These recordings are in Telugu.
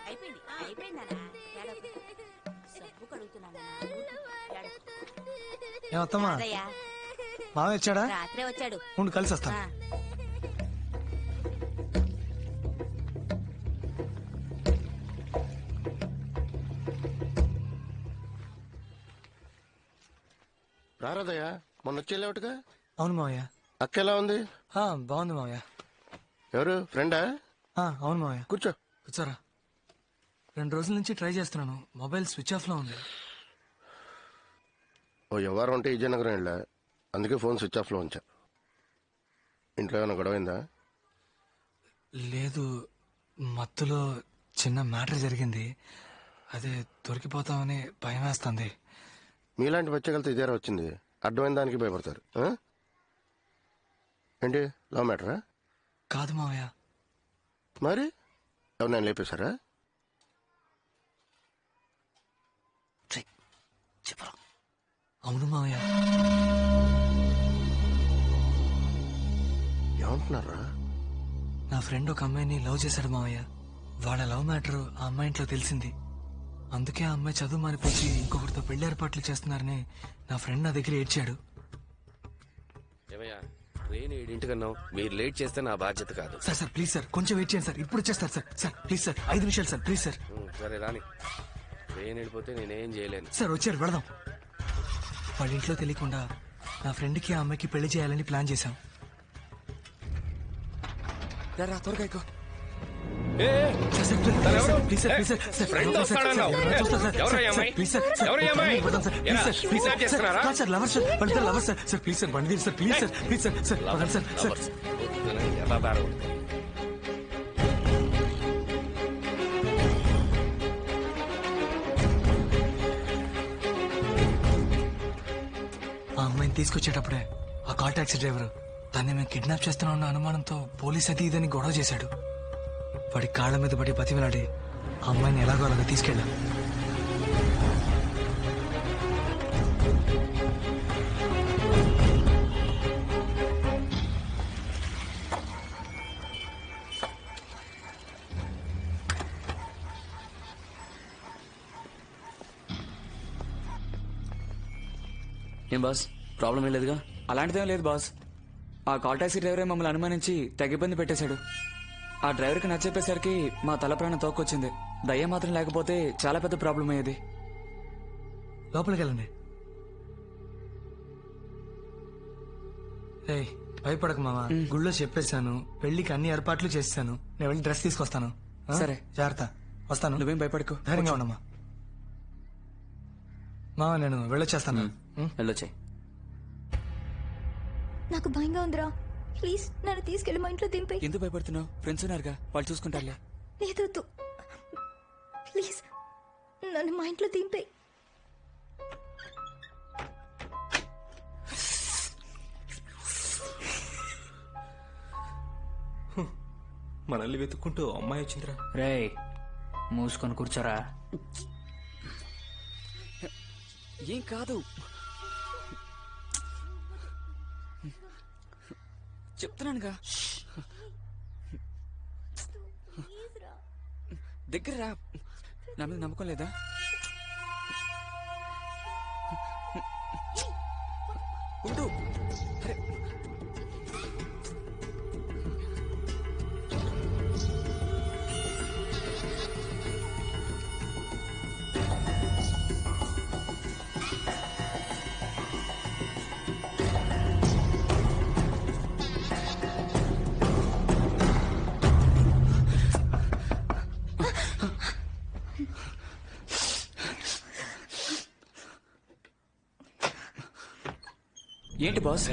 అయిపోయింది సబ్బు కడుగుతున్నానా ఏమత్తమ్మా మామయ్య వచ్చాడా? రాత్రే వచ్చాడు. ఉండు కలిసి వస్తా. రారాదయ్యా, మొన్న వచ్చేలేవుగా. అవును మావయ్య. అక్క ఎలా ఉంది? బాగుంది మావయ్య. ఎవరు ఫ్రెండా? అవును మావయ్య. కూర్చో. కూర్చోరా. 2 రోజుల నుంచి ట్రై చేస్తున్నాను, మొబైల్ స్విచ్ ఆఫ్ లో ఉంది. ఓ ఎవరు ఉంటే విజయనగరం వెళ్ళా, అందుకే ఫోన్ స్విచ్ ఆఫ్ లో ఉంచా. ఇంట్లో ఏమైనా గొడవైందా? లేదు, మత్తులో చిన్న మ్యాటర్ జరిగింది. అదే దొరికిపోతామని భయం వేస్తుంది. మీలాంటి బచ్చగలతో ఇదేరా వచ్చింది. అడ్డమైన దానికి భయపడతారు. ఏంటి లవ్ మ్యాటరా? కాదు మావయ్య. మరి ఎవరినైనా లేపేశారా? చెప్పరా. అవును మావయ్య. ఏమంటున్నారా? నా ఫ్రెండ్ ఒక అమ్మాయిని లవ్ చేశాడు మావయ్య. వాళ్ళ లవ్ మ్యాటర్ ఆ అమ్మాయి ఇంట్లో తెలిసింది. అందుకే ఆ అమ్మాయి చదువు మానిపించి ఇంకొకరితో పెళ్లి ఏర్పాట్లు చేస్తున్నారని నా ఫ్రెండ్ నా దగ్గర ఏడ్చాడు. ట్రైన్ 7 మీరు లేట్ చేస్తే నా బాధ్యత కాదు. సార్ ప్లీజ్ సార్, కొంచెం వెయిట్ చేయండి సార్, ఇప్పుడు వచ్చేస్తారు సార్. సార్ ప్లీజ్ సార్, 5 నిమిషాలు సార్, ప్లీజ్ సార్. సరే రాని, ట్రైన్ వెళ్ళిపోతే నేనేం చేయలేను. సార్ వచ్చారు, వెళదాం. వాళ్ళ ఇంట్లో తెలియకుండా నా ఫ్రెండ్కి ఆ అమ్మాయికి పెళ్లి చేయాలని ప్లాన్ చేశాం. త్వరగా ఎక్కువ. ఆ అమ్మాయిని తీసుకొచ్చేటప్పుడే ఆ కాల్ టాక్సీ డ్రైవర్ దాన్ని మేము కిడ్నాప్ చేస్తున్నా ఉన్న అనుమానంతో పోలీస్ అది ఇదని గొడవ చేశాడు. వాడి కాళ్ళ మీద పడి బతిమిలాడి ఆ అమ్మాయిని ఎలాగో అలాగా తీసుకెళ్ళాం. ఏం బాస్, ప్రాబ్లం ఏం లేదుగా? అలాంటిదేం లేదు బాస్. ఆ కాల్ టాక్సీ డ్రైవరే మమ్మల్ని అనుమానించి తెగ ఇబ్బంది పెట్టేశాడు. ఆ డ్రైవర్కి నచ్చేపేసరికి మా తల ప్రాణం తోక్కొచ్చింది. దయ్యం మాత్రం లేకపోతే చాలా పెద్ద ప్రాబ్లం అయ్యేది. లోపలికి వెళ్ళండి. భయపడక మామా, గుళ్ళో చెప్పేశాను, పెళ్లికి అన్ని ఏర్పాట్లు చేశాను. నేను వెళ్ళి డ్రెస్ తీసుకొస్తాను. సరే, జాగ్రత్త. వస్తాను. నువ్వేం భయపడకు, ధైర్యంగా ఉండమ్మా. మామా నేను వెళ్ళొచ్చేస్తాను. వెళ్ళొచ్చాయి. నాకు భయంగా ఉందిరా, ప్లీజ్ నన్ను తీసుకెళ్ళి మా ఇంట్లో దింపే. ఎందుకు భయపడుతున్నావు? ఫ్రెండ్స్ ఉన్నారుగా, వాళ్ళు చూసుకుంటారులే. లేదు, ప్లీజ్ నన్ను మా ఇంట్లో దింపే. మనల్ని వెతుక్కుంటూ అమ్మాయి వచ్చిందిరా. రేయ్ మూసుకొని కూర్చోరా. ఏం కాదు, చెప్తున్నానుగా. దగ్గర రా. నా మీద నమ్మకం లేదా? ఉండు. అరే ఏంటి బాస్?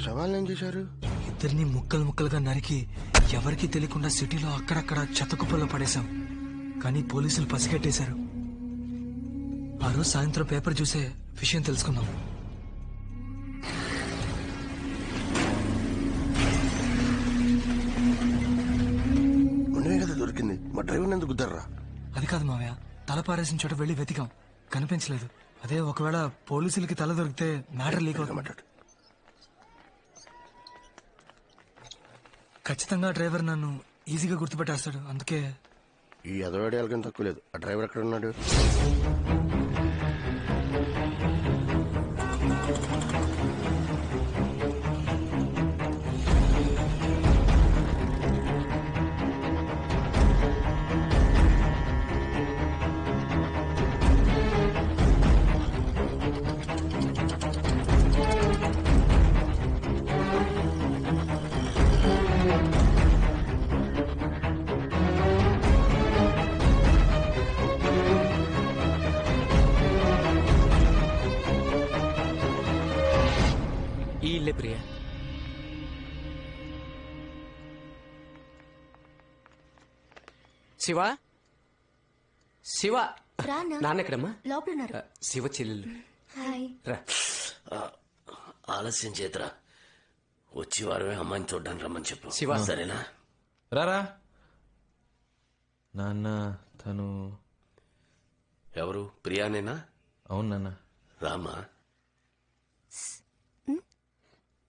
శవాలను ఏం చేశారు? ఇద్దరిని ముక్కలు ముక్కలుగా నరికి ఎవరికీ తెలియకుండా సిటీలో అక్కడక్కడ చెత్తకుప్పల్లో పడేశాం. కానీ పోలీసులు పసిగట్టేశారు. ఆ రోజు సాయంత్రం పేపర్ చూసే విషయం తెలుసుకున్నాం. మొన్ననే కదా దొరికింది, మా డ్రైవర్ని ఎందుకు గుద్దారా? అది కాదు మావయ్య, తల పారేసిన చోట వెళ్ళి వెతికాం, కనిపించలేదు. అదే ఒకవేళ పోలీసులకి తల దొరికితే మ్యాటర్ లీక్ అవుతుంది. మాట్లాడు. ఖచ్చితంగా డ్రైవర్ నన్ను ఈజీగా గుర్తుపెట్టేస్తాడు. అందుకే ఈ అదవాడేళ్ళకం తక్కువ లేదు. ఆ డ్రైవర్ ఎక్కడ ఉన్నాడు? ఈ ఇల్లే ప్రియా. శివ, శివ, రానా నాన్నెక్కడమ్మా? లోపల ఉన్నారు. శివ చెల్లెలు. హాయ్. రా. ఆలస్యం చేతరా, వచ్చి వారమే అమ్మాయిని చూడ్డానికి రమ్మని చెప్పు. శివ. సరేనా? రారా నాన్న. తను ఎవరు? ప్రియానేనా? అవును నాన్న. రామా.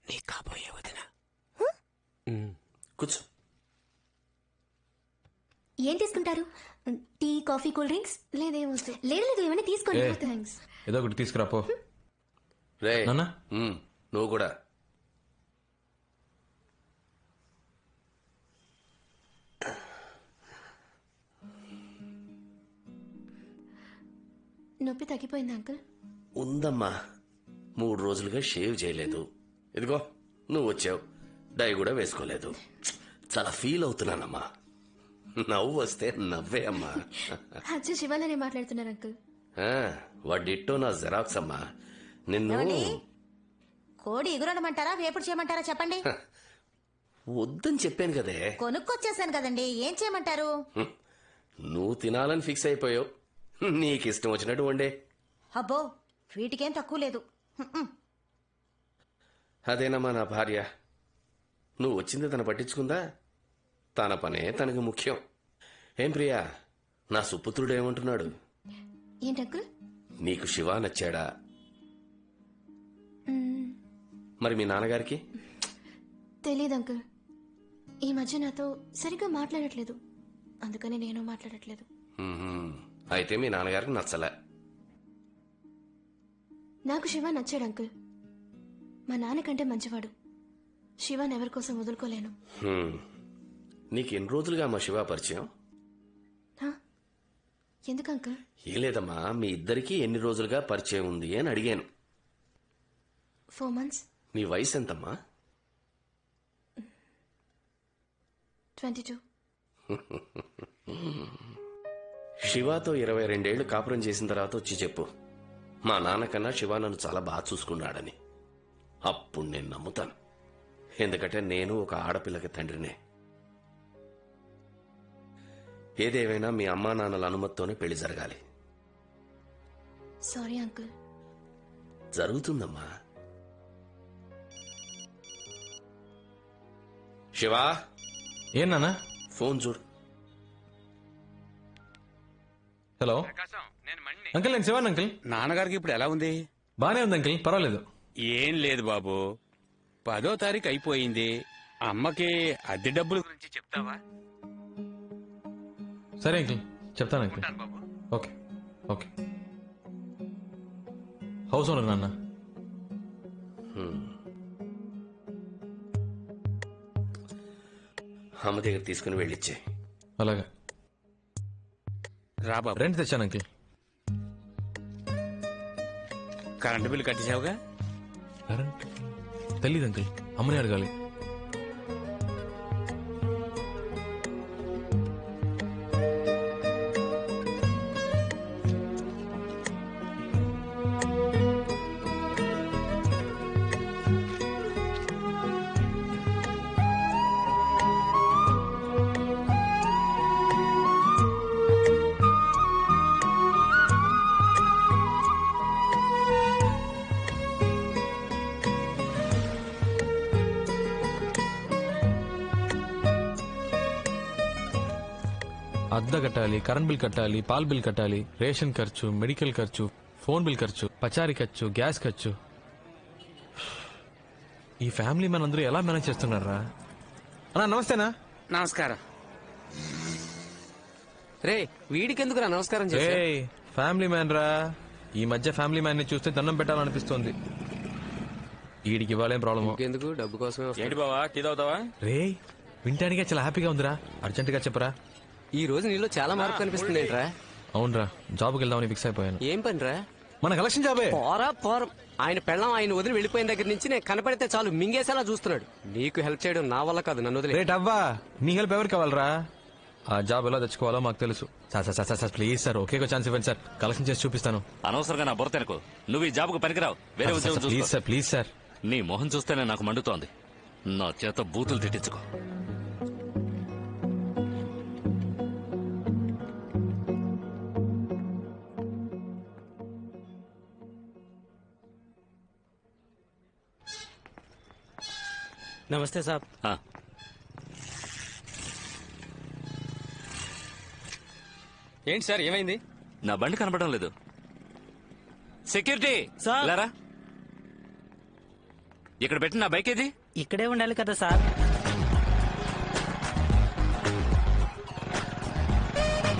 నీ కాబోయే వదిన. కూర్చో. ఏం తీసుకుంటారు? Tea, coffee, cool drinks? లేదేమో. లేదు లేదు, ఏమైనా తీసుకోండి. ఏ. థ్యాంక్స్. ఏదో ఒకటి తీసుకురా పో. రే నాన్న? నువ్వు కూడా. నొప్పి తగ్గిపోయింది అంకుల్? ఉందమ్మా, 3 రోజులుగా షేవ్ చేయలేదు. ఇదిగో నువ్వు వచ్చావు, డై కూడా వేసుకోలేదు. చాలా ఫీల్ అవుతున్నానమ్మా. నవ్వు వస్తే నవ్వే అమ్మా. అచ్చా, శివాలనే మాట్లాడుతున్నారు అంకుల్. వాడిట్టో నా జెరాక్స్ అమ్మా. నిన్ను కోడి ఎగురడమంటారా వేపుడు చేయమంటారా చెప్పండి. వద్దని చెప్పాను కదే. కొనుక్కొచ్చేసాను కదండి, ఏం చేయమంటారు? నువ్వు తినాలని ఫిక్స్ అయిపోయావు. నీకు ఇష్టం వచ్చినట్టు వండే. అబ్బో, వీటికేం తక్కువ లేదు. అదేనమ్మా నా భార్య. నువ్వు వచ్చింది తన పట్టించుకుందా? తన పనే తనకు ముఖ్యం. ఏం ప్రియా, నా సుపుత్రుడు ఏమంటున్నాడు? ఏంటి అంకుల్? నీకు శివ నచ్చాడా? మరి మీ నాన్నగారికి? తెలియదు అంకుల్. ఈ మధ్య నాతో సరిగ్గా మాట్లాడట్లేదు, అందుకని నేను మాట్లాడట్లేదు. అయితే మీ నాన్నగారికి నచ్చలే. నాకు శివ నచ్చాడు అంకుల్. మా నాన్నకంటే మంచివాడు. శివాని ఎవరి కోసం వదులుకోలేను. నీకు ఎన్ని రోజులుగా మా శివ పరిచయం? హా? ఎందుకు అంకుల్? ఏం లేదమ్మా, మీ ఇద్దరికీ ఎన్ని రోజులుగా పరిచయం ఉంది అని అడిగాను. 4 months. నీ వయసు ఎంతమ్మా? 22. శివాతో 22 ఏళ్లు కాపురం చేసిన తర్వాత వచ్చి చెప్పు, మా నాన్నకన్నా శివ నన్ను చాలా బాగా చూసుకున్నాడని. అప్పుడు నేను నమ్ముతాను. ఎందుకంటే నేను ఒక ఆడపిల్లకి తండ్రినే. ఏదేమైనా మీ అమ్మా నాన్నల అనుమతితోనే పెళ్లి జరగాలి. Sorry uncle. జరుగుతుందమ్మా. శివా, ఏం నాన్న? ఫోన్ చూడు. హలో అంకిల్, నేను శివాన్ అంకిల్. నాన్నగారికి ఇప్పుడు ఎలా ఉంది? బానే ఉంది అంకిల్, పర్వాలేదు. ఏం లేదు బాబు, 10వ తారీఖు అయిపోయింది. అమ్మకి అద్దె డబ్బుల గురించి చెప్తావా? సరే అంకిల్, చెప్తాను అంకిల్. ఉంటాను బాబు. Okay okay. హౌస్ ఓనర్ నాన్న. అమ్మ దగ్గర తీసుకుని వెళ్ళిచ్చే. అలాగా. రా బాబు. రెంట్ తెచ్చాను అంకిల్. కరెంటు బిల్లు కట్టేసావుగా? కరెంట్ తెలీదు అంకిల్, అమ్మని అడగాలి. అద్దె కట్టాలి, కరెంట్ బిల్ కట్టాలి, పాల్ బిల్ కట్టాలి, రేషన్ ఖర్చు, మెడికల్ ఖర్చు, ఫోన్ బిల్ ఖర్చు, పచారీ ఖర్చు, గ్యాస్ ఖర్చు. ఈ ఫ్యామిలీ మనందరూ ఎలా మేనేజ్ చేస్తున్నారా? అన్నా నమస్తేనా. నమస్కారం. రే వీడికెందుకురా నమస్కారం చేశా? ఏయ్ ఫ్యామిలీ మ్యాన్ రా. ఈ మధ్య ఫ్యామిలీ మ్యాన్ ని చూస్తే దండం పెట్టాలనిపిస్తోంది. వీడికి ఇవ్వాలేం ప్రాబ్లమ్. ఎందుకు డబ్బు కోసమే ఏంటి బావా టీ తాగుతావా? రే వింటానికే చాలా హ్యాపీగా ఉందిరా. అర్జెంట్ గా చెప్పరా. ఈ రోజు నీలో చాలా మార్పు కనిపిస్తుంది ఏంట్రా? అవునరా, జాబ్కి వెళ్దామని ఫిక్స్ అయిపోయాను. ఏం పనిరా? మన కలెక్షన్ జాబే. పోరం ఆయన పెళ్ళం ఆయన వదిలి వెళ్ళిపోయిన దగ్గర నుంచి నేను కనపడితే చాలు మింగేసేలా చూస్తున్నాడు. నీకు హెల్ప్ చేయడం నా వల్ల కాదు, నన్ను వదిలే. రేట్ అవ్వా, నీ హెల్ప్ ఎవరికి కావాలరా? ఆ జాబ్ ఎలా తెచ్చుకోవాలో మాకు తెలుసు. Sir sir sir sir please sir, okay chance ఇవ్వండి సార్, కలెక్షన్ చేసి చూపిస్తాను. అనవసరంగా నా బుర్ర తెరకు. నువ్వు ఈ జాబ్కు పనికిరావు, వేరే ఉద్యోగం ప్లీజ్ చూసుకో. Sir, please sir. నీ మొహం చూస్తేనే నాకు మండుతోంది. నా చేత బూతులు తిట్టించుకో. నమస్తే సార్. ఆ, ఏంటి సార్ ఏమైంది? నా బండి కనపడడం లేదు. సెక్యూరిటీ లేరా? ఇక్కడ పెట్టిన నా బైక్ ఏది? ఇక్కడే ఉండాలి కదా సార్.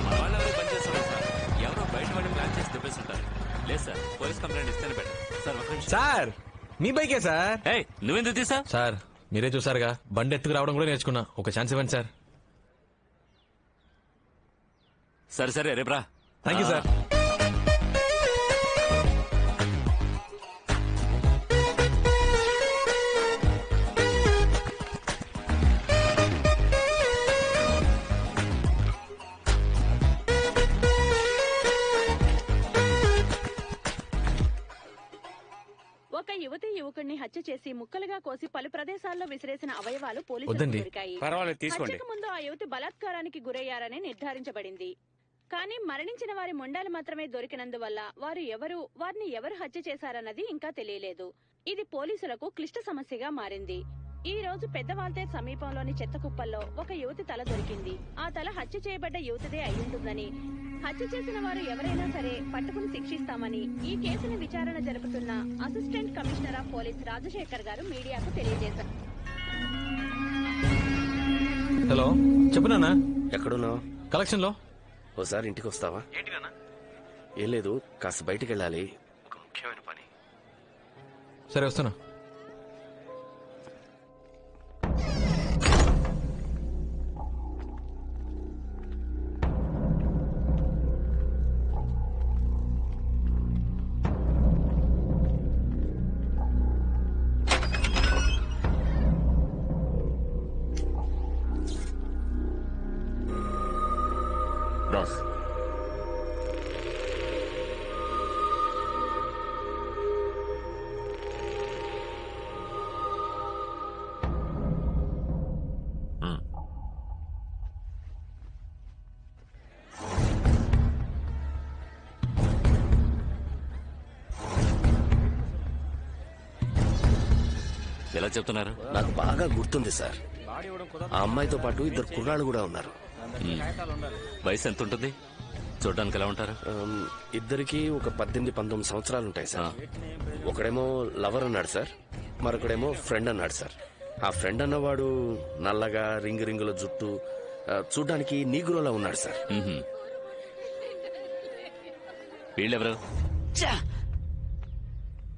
మన వాళ్ళు ఎవరు బంద్ చేస్తున్నారు సార్? ఎవరో బయట వాళ్ళు ప్లాన్ చేసి దుబ్బేస్తుంటారు. లేదు సార్, పోలీస్ కంప్లైంట్ ఇస్తేనే బెటర్. సార్ ఒక నిమిషం. సార్ మీ బైకే సార్. ఏయ్ నువ్వెందుకు తీసా? సార్ మీరే చూసారుగా, బండి ఎత్తుకు రావడం కూడా నేర్చుకున్నా. ఒక ఛాన్స్ ఇవ్వండి సార్. సరే సరే రేపు రా. Thank you sir. ఒక యువతి యువకుడిని హత్య చేసి ముక్కలుగా కోసి పలు ప్రదేశాల్లో విసిరేసిన అవయవాలు వద్దండి. పోలీసులకు దొరికాయి. పర్వాలేదు తీసుకోండి. హత్యకు ముందు ఆ యువతి బలాత్కారానికి గురయ్యారని నిర్ధారించబడింది. కానీ మరణించిన వారి మొండాలు మాత్రమే దొరికినందువల్ల వారిని ఎవరు హత్య చేశారన్నది ఇంకా తెలియలేదు. ఇది పోలీసులకు క్లిష్ట సమస్యగా మారింది. ఈ రోజు పెద్దవాల్తేర్ సమీపంలోని చెత్త కుప్పల్లో ఒక యువతి తల దొరికింది. ఆ తల హత్య చేయబడ్డ యువతిదే అయ్యుంటుందని, హత్య చేసిన వారు ఎవరైనా సరే పట్టుకుని శిక్షిస్తామని ఈ కేసుని విచారణ జరుపుతున్న assistant commissioner of police Rajasekhar గారు మీడియాకు తెలియజేశారు. హలో చెప్పు నాన్న. ఎక్కడున్నావు? కలెక్షన్ లో. ఓసారి ఇంటికి వస్తావా? ఏం లేదు, కాస్త బయటికి వెళ్ళాలి, ఒక ముఖ్యమైన పని. సరే వస్తున్నా. బాస్ ఎలా చెప్తున్నారు? నాకు బాగా గుర్తుంది సార్. ఆ అమ్మాయితో పాటు ఇద్దరు కుర్రాళ్ళు కూడా ఉన్నారు. వయసు ఎంత ఉంటుంది? చూడడానికి ఎలా ఉంటారు? ఇద్దరికి ఒక 18-19 సంవత్సరాలు ఉంటాయి సార్. ఒకడేమో లవర్ అన్నాడు సార్, మరొకడేమో ఫ్రెండ్ అన్నాడు సార్. ఆ ఫ్రెండ్ అన్నవాడు నల్లగా రింగుల జుట్టు, చూడ్డానికి నీగ్రోలా ఉన్నాడు సార్. వీళ్ళెవరు?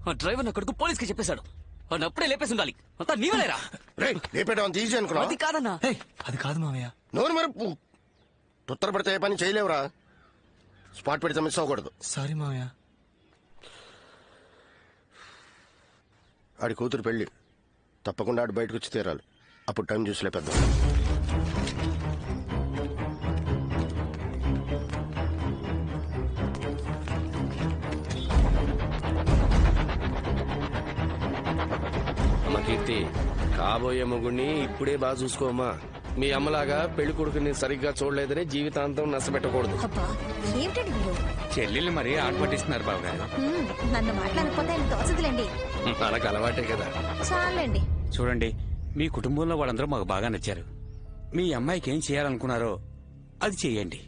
ఆ డ్రైవర్ నా కొడుకు పోలీస్ కి చెప్పేశాడు. వాడిని అప్పుడే లేపేసి ఉండాలి. అంతా నీవలేరా? లేపేటం ఈజీ అనుకున్నా. అది కాదన్నా. అది కాదు మావయ్య. నోరు మరి తొత్తరపడితే ఏ పని చేయలేవురా. స్పాట్ పెడితే మిస్ అవ్వకూడదు. సారీ మావయ్య. ఆడి కూతురు పెళ్లి, తప్పకుండా ఆడు బయటకు వచ్చి తీరాలి. అప్పుడు టైం చూసి లేపేద్దాం. అమ్మ కీర్తి, కాబోయే మొగుడిని ఇప్పుడే బాగా చూసుకోమ్మా. మీ అమ్మలాగా పెళ్లి కొడుకుని సరిగ్గా చూడలేదని జీవితాంతం నష్టపెట్టకూడదు. అబ్బా ఏమిటండి మీరు? చెల్లెల్ని మరీ ఆటపట్టిస్తున్నారు బాబు గారు. నన్ను మాట్లాడకపోతే ఆయన దోచదులేండి. మనకు అలవాటే కదా. చాలండి. చూడండి, మీ కుటుంబంలో వాళ్ళందరూ మాకు బాగా నచ్చారు. మీ అమ్మాయికి ఏం చేయాలనుకున్నారో అది చెయ్యండి.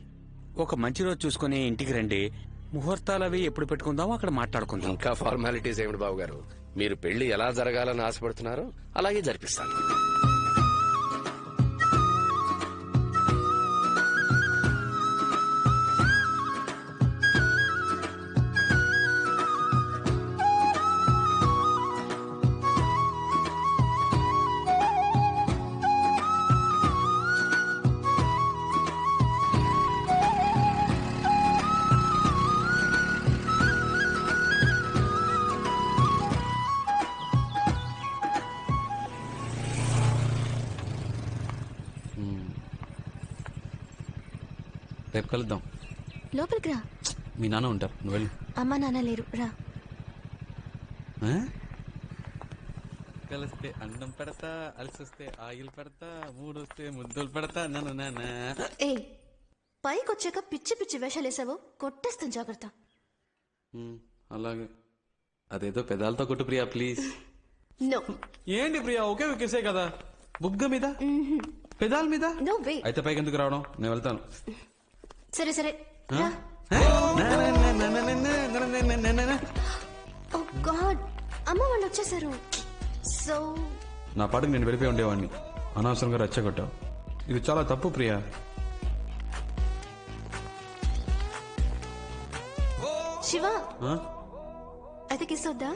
ఒక మంచి రోజు చూసుకుని ఇంటికి రండి. ముహూర్తాలు అవి ఎప్పుడు పెట్టుకుందామో అక్కడ మాట్లాడుకుందాం. ఇంకా ఫార్మాలిటీస్ ఏమిటి బాబు గారు? మీరు పెళ్లి ఎలా జరగాలని ఆశపడుతున్నారో అలాగే జరిపిస్తాను. రేపు కలుద్దాం. లోపలికి రా. మీ నాన్న ఉంటారు, నువ్వు వెళ్ళు. అమ్మా నాన్న లేరు, రా. ఆ? కలిస్తే అన్నం పెడతా, అలసొస్తే ఆయిల్ పెడతా, మూడొస్తే ముద్దులు పెడతా. నన్ను నాన్న ఏ పైకి వచ్చాక పిచ్చి పిచ్చి వేషాలు వేసావు, కొట్టేస్తాను, జాగ్రత్త. అలాగే. అదేదో పెదాలతో కొట్టు ప్రియా ప్లీజ్. నో. ఏంటి ప్రియా, ఒకే ఒకేసే కదా. బుగ్గ మీద, పెదాల మీద. No way. అయితే పైకి ఎందుకు రావడం, నేను వెళ్తాను. సరే సరే రా. ఓ గాడ్, అమ్మ వాళ్ళు వచ్చేసారు. సో నా పాటికి నేను వెళ్ళిపోయి ఉండేవాడిని, అనవసరంగా రెచ్చగొట్టావు. ఇది చాలా తప్పు ప్రియా. శివ, అయితే కిస్ వద్దా?